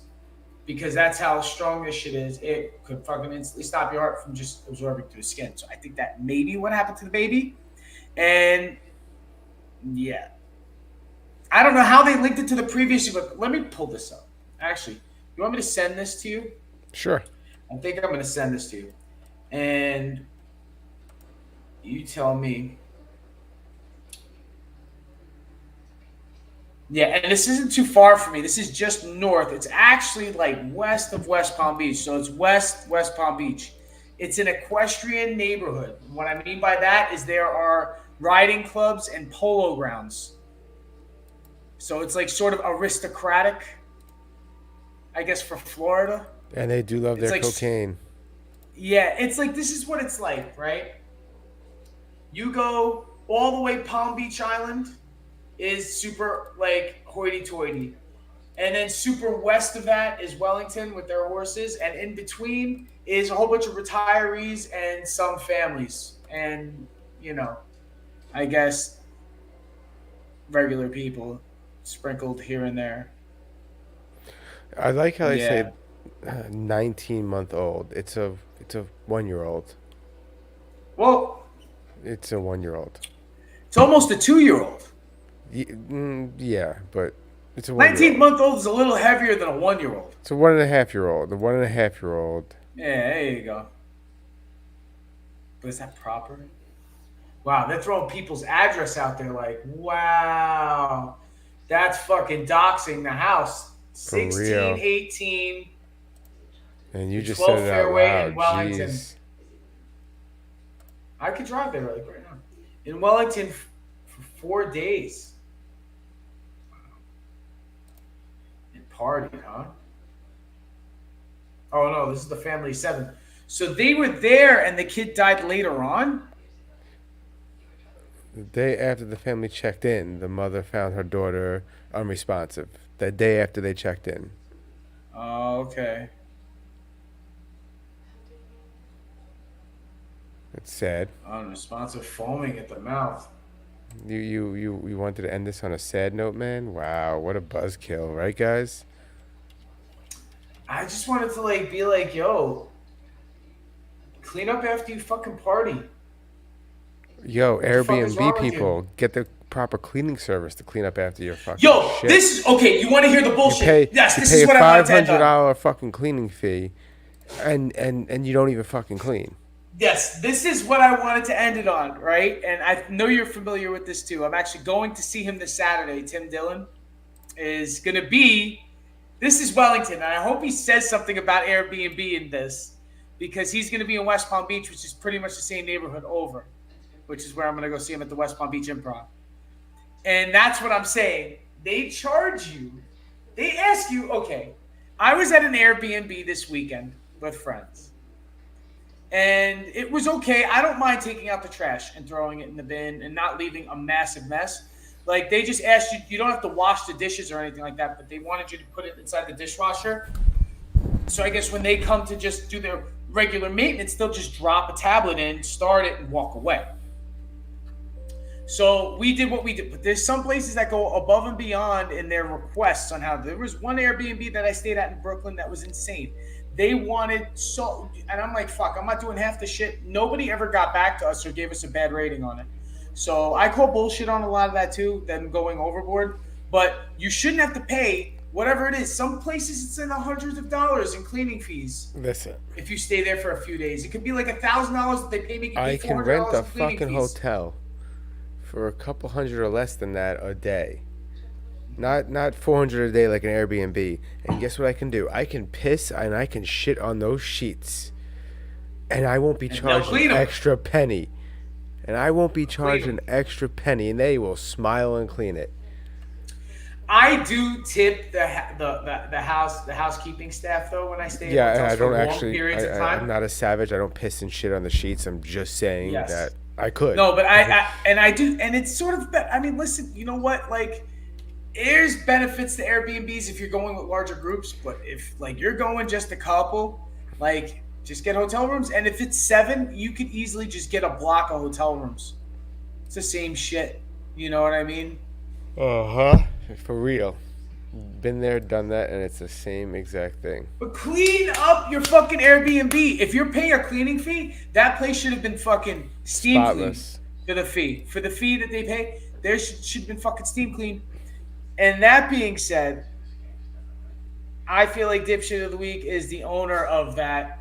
because that's how strong this shit is, it could fucking instantly stop your heart from just absorbing through the skin. So I think that maybe what happened to the baby. And yeah, I don't know how they linked it to the previous, but let me pull this up. Actually, you want me to send this to you? Sure. I think I'm going to send this to you, and you tell me. Yeah, and this isn't too far from me. This is just north. It's actually like west of West Palm Beach. So it's West Palm Beach. It's an equestrian neighborhood. What I mean by that is there are riding clubs and polo grounds. So it's like sort of aristocratic, I guess, for Florida. And they do love It's their like- cocaine. Yeah, it's like, this is what it's like, right? You go all the way Palm Beach Island is super like hoity-toity, and then super west of that is Wellington with their horses, and in between is a whole bunch of retirees and some families, and I guess regular people sprinkled here and there. I like how they Yeah. say 19-month-old. It's a 1-year-old. Well, It's a 1-year-old. It's almost a 2-year-old. Yeah, but it's a 19-month-old is a little heavier than a 1-year-old. It's a 1.5-year-old. The 1.5-year-old. Yeah, there you go. But is that proper? Wow, they're throwing people's address out there like, wow, that's fucking doxing the house. For 16, real. 18, And you just 12 said it out fairway in loud. Wellington. Jeez. I could drive there like right now. In Wellington for 4 days. Wow. And party, huh? Oh no, this is the family 7. So they were there and the kid died later on? The day after the family checked in, the mother found her daughter unresponsive. The day after they checked in. Oh, okay. It's sad. Unresponsive, foaming at the mouth. You wanted to end this on a sad note, man? Wow, what a buzzkill, right, guys? I just wanted to like be like, yo, clean up after you fucking party. Yo, the fuck is wrong Airbnb with people, get the proper cleaning service to clean up after your fucking Yo, shit. this is okay. You want to hear the bullshit? Yes, you this pay is what a I wanted to end on. $500 fucking cleaning fee, and you don't even fucking clean. Yes, this is what I wanted to end it on, right? And I know you're familiar with this too. I'm actually going to see him this Saturday. Tim Dillon is going to be. This is Wellington, and I hope he says something about Airbnb in this, because he's going to be in West Palm Beach, which is pretty much the same neighborhood over, which is where I'm going to go see him at the West Palm Beach Improv. And that's what I'm saying. They charge you. They ask you, okay, I was at an Airbnb this weekend with friends. And it was okay. I don't mind taking out the trash and throwing it in the bin and not leaving a massive mess. Like, they just asked you, you don't have to wash the dishes or anything like that, but they wanted you to put it inside the dishwasher. So I guess when they come to just do their regular maintenance, they'll just drop a tablet in, start it, and walk away. So we did what we did. But there's some places that go above and beyond in their requests on how. There was one Airbnb that I stayed at in Brooklyn that was insane. They wanted so, and I'm like, fuck, I'm not doing half the shit. Nobody ever got back to us or gave us a bad rating on it. So I call bullshit on a lot of that too, them going overboard. But you shouldn't have to pay whatever it is. Some places it's in the hundreds of dollars in cleaning fees. Listen, if you stay there for a few days, it could be like $1,000 that they pay me. I can rent a fucking fees. hotel for a couple hundred or less than that a day. Not 400 a day like an Airbnb. And guess what I can do? I can piss and I can shit on those sheets. And I won't be charged an extra penny. And I won't be charged an extra penny, and they will smile and clean it. I do tip the housekeeping staff though when I stay. Yeah, I don't for actually. Long periods of time. I'm not a savage. I don't piss and shit on the sheets. I'm just saying that I could. No, but I do, and it's sort of. I mean, listen. You know what? Like, there's benefits to Airbnbs if you're going with larger groups, but if like you're going just a couple, like. Just get hotel rooms, and if it's 7, you could easily just get a block of hotel rooms. It's the same shit. You know what I mean? For real. Been there, done that, and it's the same exact thing. But clean up your fucking Airbnb. If you're paying a cleaning fee, that place should have been fucking steam Spotless. cleaned for the fee. For the fee that they pay, there should have been fucking steam cleaned. And that being said, I feel like Dipshit of the Week is the owner of that.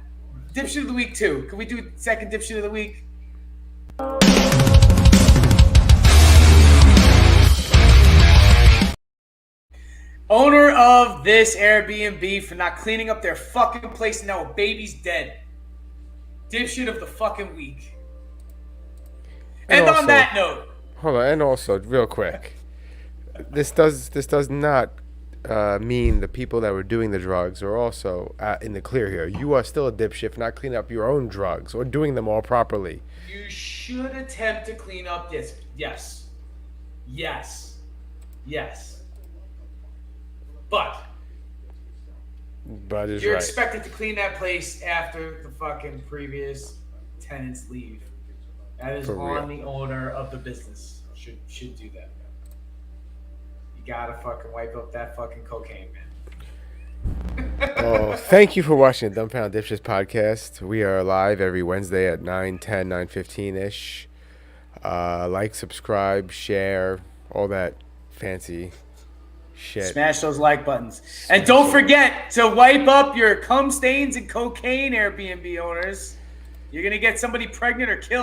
Dipshit of the Week 2. Can we do second Dipshit of the Week? Owner of this Airbnb for not cleaning up their fucking place and now a baby's dead. Dipshit of the fucking week. And also, on that note. Hold on, and also, real quick. This does not mean the people that were doing the drugs are also in the clear here. You are still a dipshit for not cleaning up your own drugs or doing them all properly. You should attempt to clean up this. Yes. Yes. Yes. But is you're right. expected to clean that place after the fucking previous tenants leave. That is on the owner of the business. Should do that. Gotta fucking wipe up that fucking cocaine, man. Oh, thank you for watching the Dumbfounding Dipshits podcast. We are live every Wednesday at 9:10, 9:15 ish. Like, subscribe, share, all that fancy shit. Smash those like buttons. And don't forget to wipe up your cum stains and cocaine, Airbnb owners. You're going to get somebody pregnant or killed.